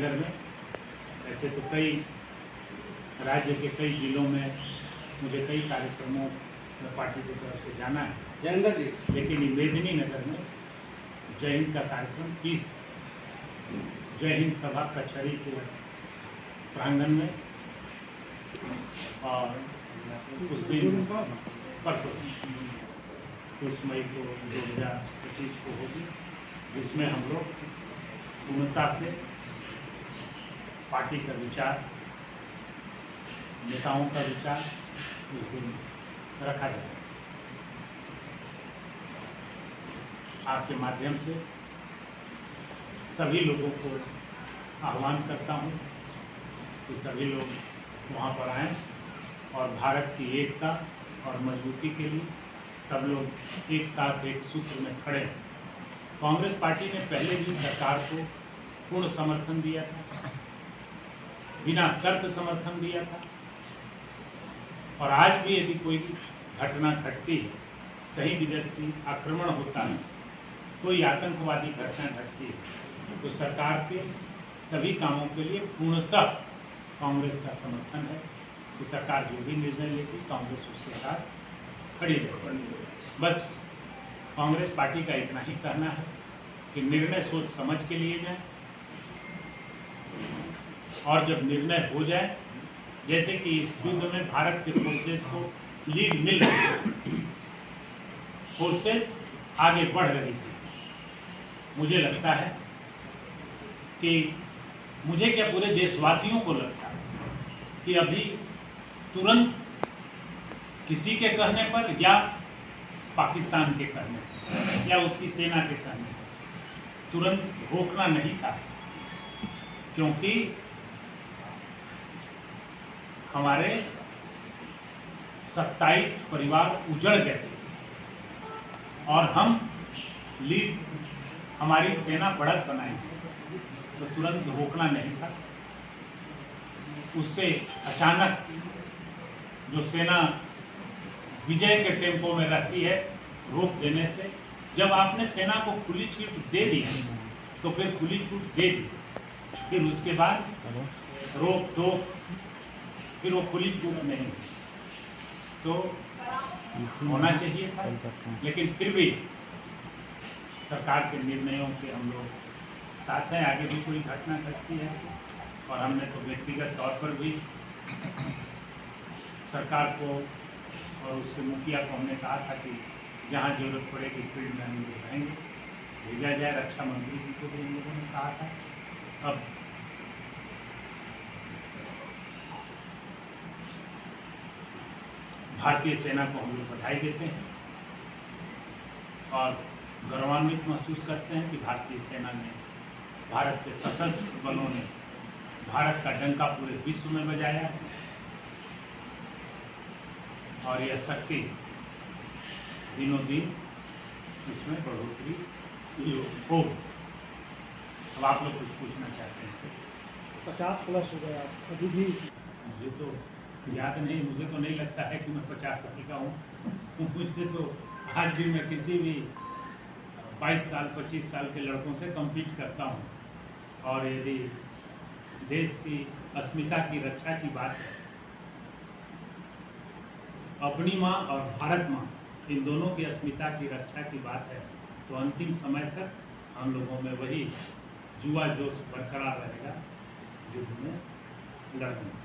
नगर में। ऐसे तो कई राज्य के कई जिलों में मुझे कई कार्यक्रमों में पार्टी की तरफ से जाना है, लेकिन मेदिनी नगर में जय हिंद का कार्यक्रम 30 जय हिंद सभा कचहरी के प्रांगण में और उस दिन परसों 20 मई को 2025 को होगी, जिसमें हम लोग पूर्णता से पार्टी का विचार, नेताओं का विचार उस दिन रखा जाए। आपके माध्यम से सभी लोगों को आह्वान करता हूं कि सभी लोग वहां पर आएं और भारत की एकता और मजबूती के लिए सब लोग एक साथ एक सूत्र में खड़े हैं। कांग्रेस पार्टी ने पहले भी सरकार को पूर्ण समर्थन दिया था, बिना शर्त समर्थन दिया था, और आज भी यदि कोई घटना घटती है, कहीं विदेशी आक्रमण होता है, कोई आतंकवादी घटना घटती है, तो सरकार के सभी कामों के लिए पूर्णतः कांग्रेस का समर्थन है कि सरकार जो भी निर्णय लेगी कांग्रेस उसके साथ खड़ी रहेगी। बस कांग्रेस पार्टी का इतना ही कहना है कि निर्णय सोच समझ के लिए जाए, और जब निर्णय हो जाए, जैसे कि इस युद्ध में भारत के फोर्सेस को लीड मिल रही थी, फोर्सेस आगे बढ़ रही थी, मुझे लगता है कि मुझे क्या पूरे देशवासियों को लगता है कि अभी तुरंत किसी के कहने पर या पाकिस्तान के कहने पर या उसकी सेना के कहने पर तुरंत रोकना नहीं था, क्योंकि हमारे 27 परिवार उजड़ गए और हम लीड हमारी सेना बढ़त बनाई, तो तुरंत रोकना नहीं था। उससे अचानक जो सेना विजय के टेम्पो में रहती है, रोक देने से, जब आपने सेना को खुली छूट दे दी तो फिर खुली छूट दे दी, फिर उसके बाद रोक दो, फिर वो खुली छूट नहीं, तो होना चाहिए था। लेकिन फिर भी सरकार के निर्णयों के हम लोग साथ हैं। आगे भी कोई घटना घटती है और हमने तो व्यक्तिगत तौर पर भी सरकार को और उसके मुखिया को हमने कहा था कि जहाँ जरूरत पड़ेगी फील्ड में हम लोग रहेंगे, भेजा जाए। रक्षा मंत्री जी को भी हम लोगों ने कहा था। अब भारतीय सेना को हम लोग बधाई देते हैं और गौरवान्वित महसूस करते हैं कि भारतीय सेना ने, भारत के सशस्त्र बलों ने भारत का डंका पूरे विश्व में बजाया है और यह शक्ति दिनों दिन इसमें बढ़ोतरी हो। अब आप लोग कुछ पूछना चाहते हैं? 50+ हो गया अभी भी। मुझे तो याद नहीं, मुझे तो नहीं लगता है कि मैं 50 साल का हूँ। मुझे तो आज भी मैं किसी भी 22 साल 25 साल के लड़कों से कम्पीट करता हूँ, और यदि देश की अस्मिता की रक्षा की बात है, अपनी माँ और भारत माँ, इन दोनों की अस्मिता की रक्षा की बात है, तो अंतिम समय तक हम लोगों में वही जुआ जोश बरकरार रहेगा, युद्ध में लड़ने।